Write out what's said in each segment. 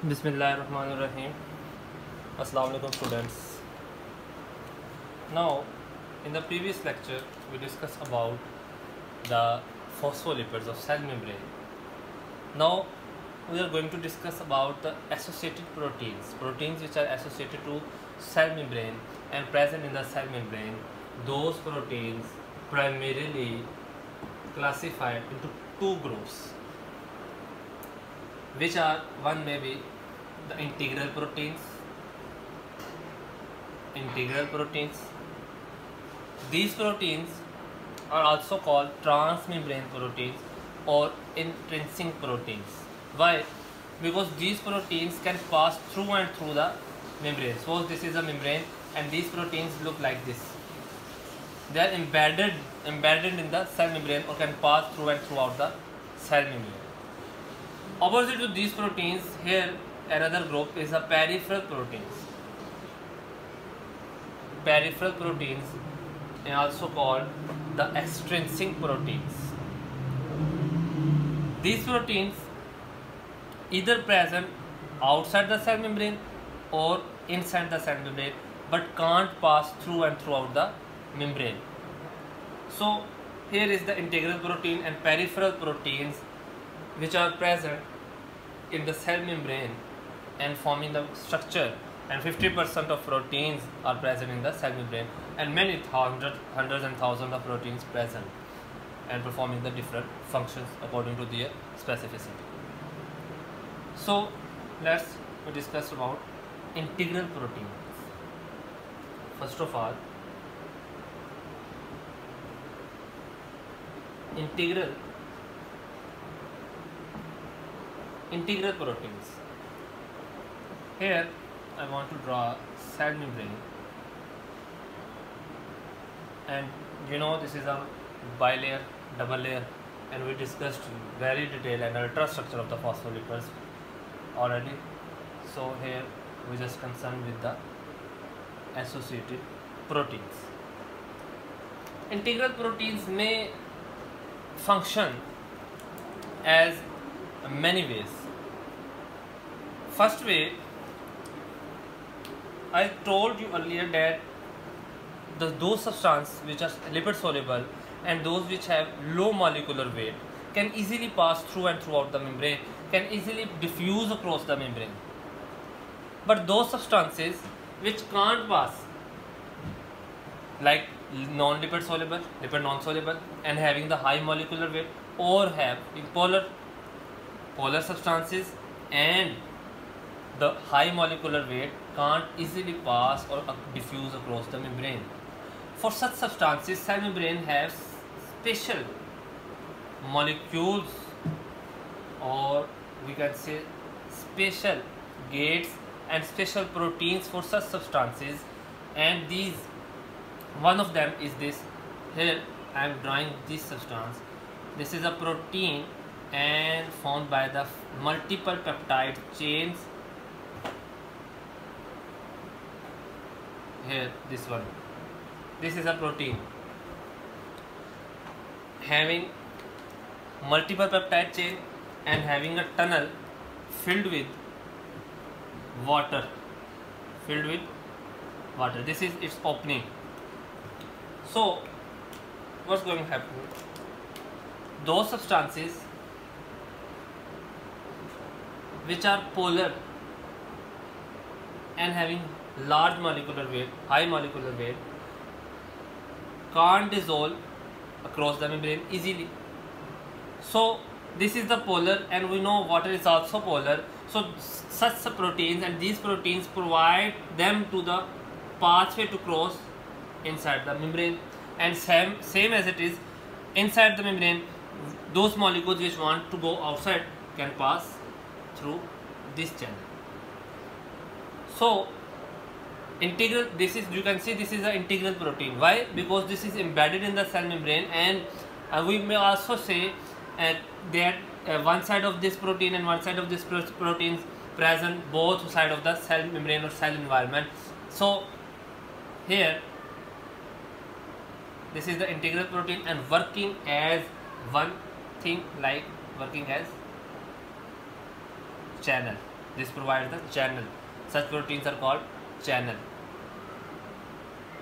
Bismillahirrahmanirrahim. Assalamu alaikum students. Now, in the previous lecture, we discussed about the phospholipids of cell membrane. Now, we are going to discuss about the associated proteins which are associated to cell membrane and present in the cell membrane. Those proteins primarily classified into two groups, which are one may be the integral proteins. These proteins are also called transmembrane proteins or intrinsic proteins. Why? Because these proteins can pass through and through the membrane. Suppose this is a membrane and these proteins look like this. They are embedded in the cell membrane or can pass through and throughout the cell membrane. Opposite to these proteins, here another group is the peripheral proteins. Peripheral proteins are also called the extrinsic proteins. These proteins either present outside the cell membrane or inside the cell membrane, but can't pass through and throughout the membrane. So here is the integral protein and peripheral proteins which are present in the cell membrane and forming the structure, and 50% of proteins are present in the cell membrane, and many hundreds and thousands of proteins present and performing the different functions according to their specificity. So let's discuss about integral proteins. First of all, integral proteins. Here I want to draw cell membrane, and this is a bilayer, double layer, and we discussed very detailed and ultrastructure of the phospholipids already. So here we just concerned with the associated proteins. Integral proteins may function as many ways. First way, I told you earlier that those substances which are lipid soluble and those which have low molecular weight can easily pass through and throughout the membrane, can easily diffuse across the membrane. But those substances which can't pass, like non-lipid soluble, lipid non-soluble, and having the high molecular weight, or have polar substances and the high molecular weight, can't easily pass or diffuse across the membrane. For such substances, cell membrane has special molecules, or we can say special gates and special proteins for such substances, and these, one of them is this. Here I am drawing this substance. This is a protein and formed by the multiple peptide chains. Here this one, this is a protein having multiple peptide chain and having a tunnel filled with water. This is its opening. So what's going to happen? Those substances which are polar and having large molecular weight, high molecular weight, can't dissolve across the membrane easily. So this is the polar, and we know water is also polar. So such proteins, and these proteins provide them to the pathway to cross inside the membrane, and same as it is inside the membrane, those molecules which want to go outside can pass through this channel. So integral, this is, you can see this is an integral protein. Why? Because this is embedded in the cell membrane, and we may also say that one side of this protein and one side of this protein present both side of the cell membrane or cell environment. So here this is the integral protein and working as one thing, like working as channel. This provides the channel. Such proteins are called channel.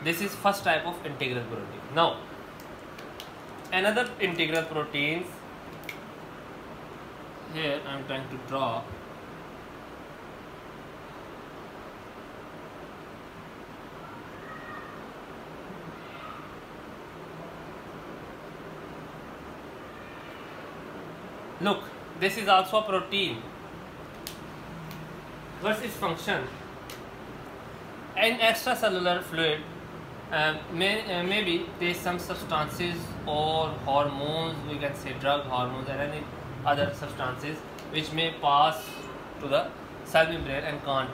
This is first type of integral protein. Now, another integral proteins. Here I am trying to draw. Look, this is also a protein. What's its function? In extracellular fluid, maybe there is some substances or hormones, we can say drug hormones and any other substances which may pass to the cell membrane and can't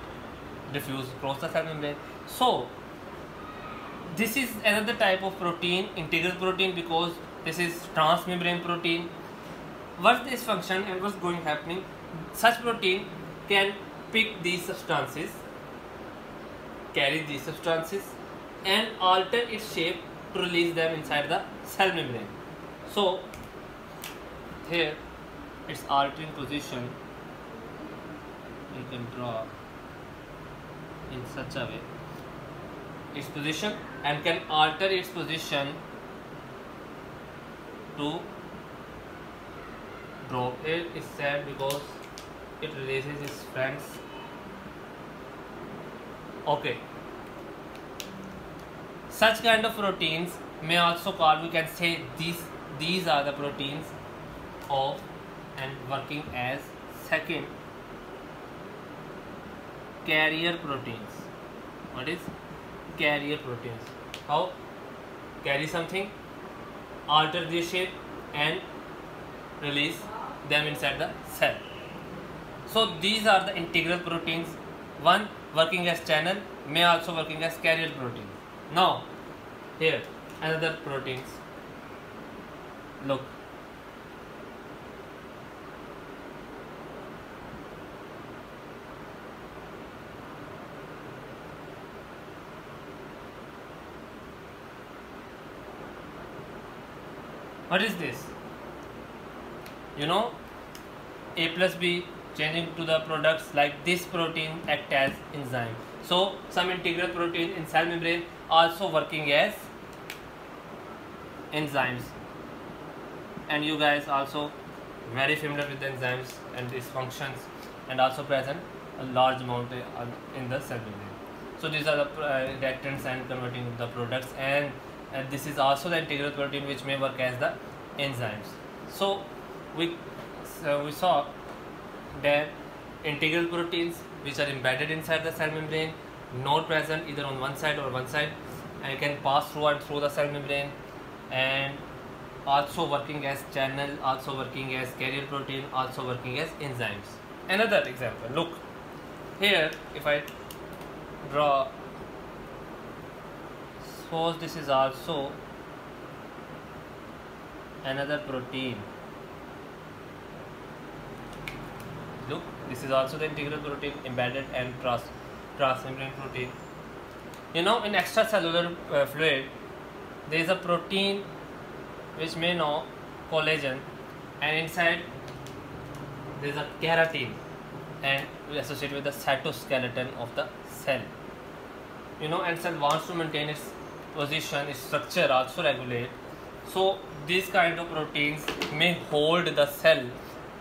diffuse across the cell membrane. So this is another type of protein, integral protein, because this is transmembrane protein. What's this function and what's going happening? Such protein can pick these substances, carry these substances and alter its shape to release them inside the cell membrane. So here it's altering position, you can draw in such a way its position, and can alter its position to drop. It is sad because it releases its friends. Okay, such kind of proteins may also call, we can say these are the proteins of and working as second carrier proteins. What is carrier proteins? How? Carry something, alter their shape and release them inside the cell. So these are the integral proteins. One working as channel, may also working as carrier protein. Now here another proteins. Look, what is this? You know, A plus B changing to the products like this protein act as enzyme. So some integral protein in cell membrane also working as enzymes, and you guys also very familiar with the enzymes and its functions, and also present a large amount in the cell membrane. So these are the reactants and converting the products, and this is also the integral protein which may work as the enzymes. So we saw that integral proteins which are embedded inside the cell membrane, not present either on one side or one side, and can pass through and through the cell membrane, and also working as channel, also working as carrier protein, also working as enzymes. Another example, look here, if I draw, suppose this is also another protein. Look, this is also the integral protein, embedded and transmembrane protein. You know, in extracellular fluid, there is a protein which may know collagen, and inside there is a keratin, and we associate with the cytoskeleton of the cell. You know, and cell wants to maintain its position, its structure also regulate. So these kind of proteins may hold the cell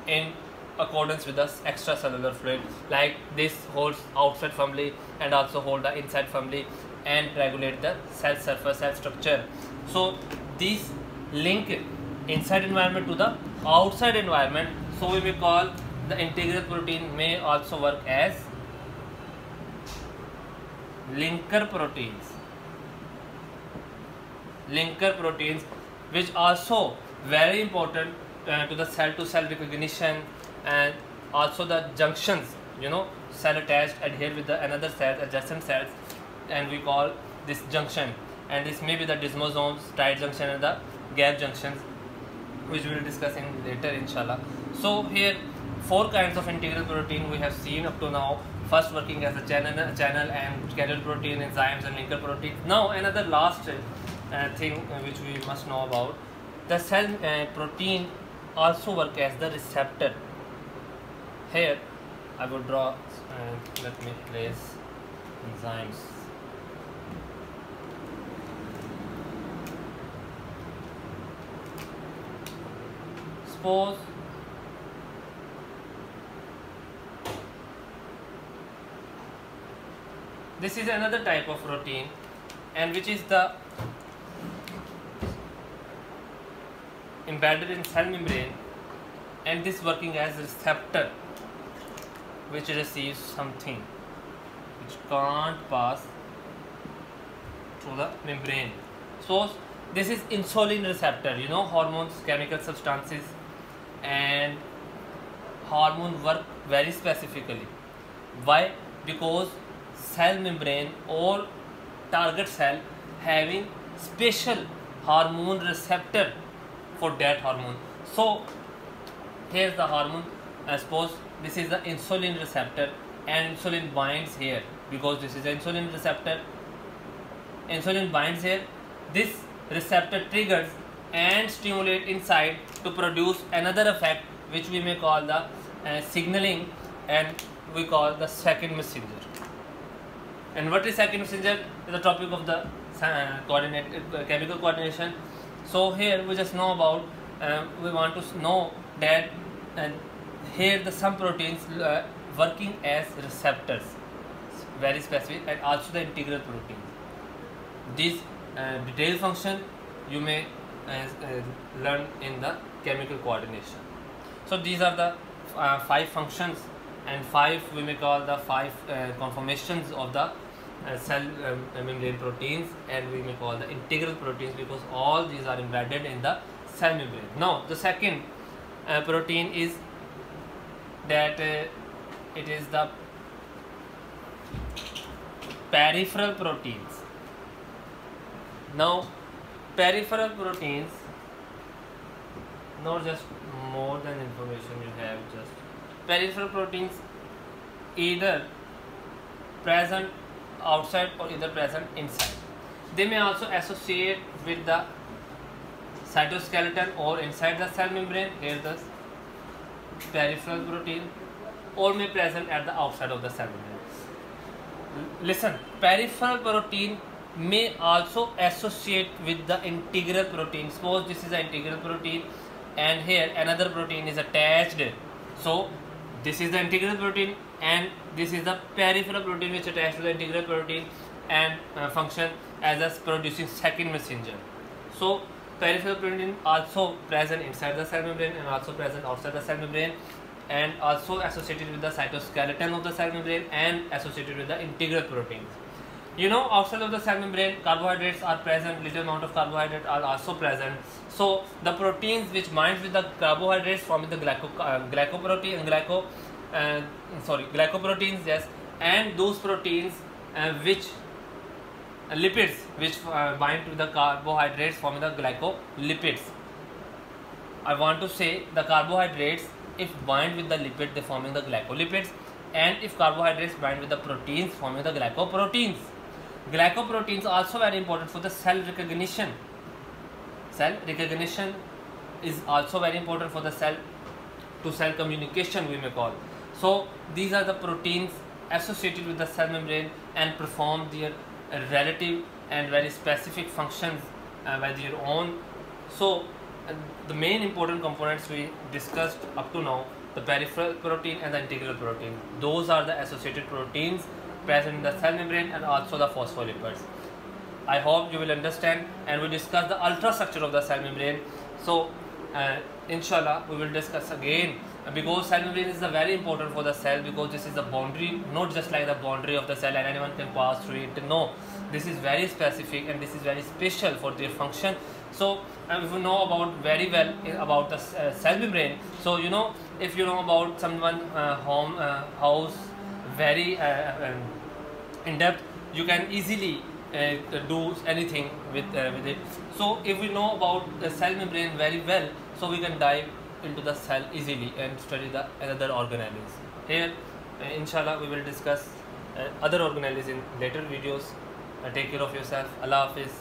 in accordance with the extracellular fluid, like this holds outside firmly and also hold the inside firmly and regulate the cell surface, cell structure. So these link inside environment to the outside environment, so we may call the integral protein may also work as linker proteins. Linker proteins, which also very important to the cell-to-cell recognition, and also the junctions, you know, cell attached adhere with the another cell, adjacent cells, and we call this junction, and this may be the desmosomes, tight junction and the gap junctions, which we will discuss in later inshallah. So here 4 kinds of integral protein we have seen up to now. First working as a channel and carrier protein, enzymes and linker protein. Now another last thing which we must know about, the cell protein also work as the receptor. Here I will draw, let me place enzymes. Suppose this is another type of protein, and which is the embedded in cell membrane, and this working as a receptor which receives something which can't pass through the membrane. So this is insulin receptor. You know, hormones, chemical substances, and hormone work very specifically. Why? Because cell membrane or target cell having special hormone receptor for that hormone. So here's the hormone. Suppose this is the insulin receptor, and insulin binds here because this is the insulin receptor. Insulin binds here. This receptor triggers and stimulate inside to produce another effect which we may call the signaling, and we call the second messenger. And what is second messenger is the topic of the chemical coordination. So here we just know about, we want to know that here the some proteins working as receptors, very specific, and also the integral proteins. This detailed function you may learn in the chemical coordination. So these are the 5 functions, and 5 we may call the 5 conformations of the cell membrane proteins, and we may call the integral proteins because all these are embedded in the cell membrane. Now the second protein is that it is the peripheral proteins. Now peripheral proteins, not just more than information you have, just peripheral proteins either present outside or either present inside. They may also associate with the cytoskeleton or inside the cell membrane, here the peripheral protein, or may present at the outside of the cell membrane. Listen, peripheral protein may also associate with the integral protein. Suppose this is an integral protein and here another protein is attached. So this is the integral protein and this is the peripheral protein which attached to the integral protein and function as a producing second messenger. So peripheral protein also present inside the cell membrane and also present outside the cell membrane, and also associated with the cytoskeleton of the cell membrane and associated with the integral proteins. You know, outside of the cell membrane carbohydrates are present, little amount of carbohydrates are also present. So the proteins which bind with the carbohydrates form the glycoproteins, yes, and those proteins which lipids which bind to the carbohydrates form the glycolipids. I want to say the carbohydrates, if bind with the lipid, they forming the glycolipids, and if carbohydrates bind with the proteins, forming the glycoproteins. Glycoproteins are also very important for the cell recognition. Cell recognition is also very important for the cell to cell communication, we may call. So these are the proteins associated with the cell membrane and perform their relative and very specific functions by their own. So the main important components we discussed up to now, the peripheral protein and the integral protein, those are the associated proteins present in the cell membrane and also the phospholipids. I hope you will understand, and we discuss the ultrastructure of the cell membrane. So inshallah we will discuss again, because cell membrane is very important for the cell, because this is the boundary, not just like the boundary of the cell and anyone can pass through it. No, this is very specific and this is very special for their function. So if you know about very well about the cell membrane, so you know, if you know about someone house very in depth, you can easily do anything with it. So if we know about the cell membrane very well, so we can dive into the cell easily and study the other organelles. Here inshallah we will discuss other organelles in later videos. Take care of yourself. Allah Hafiz.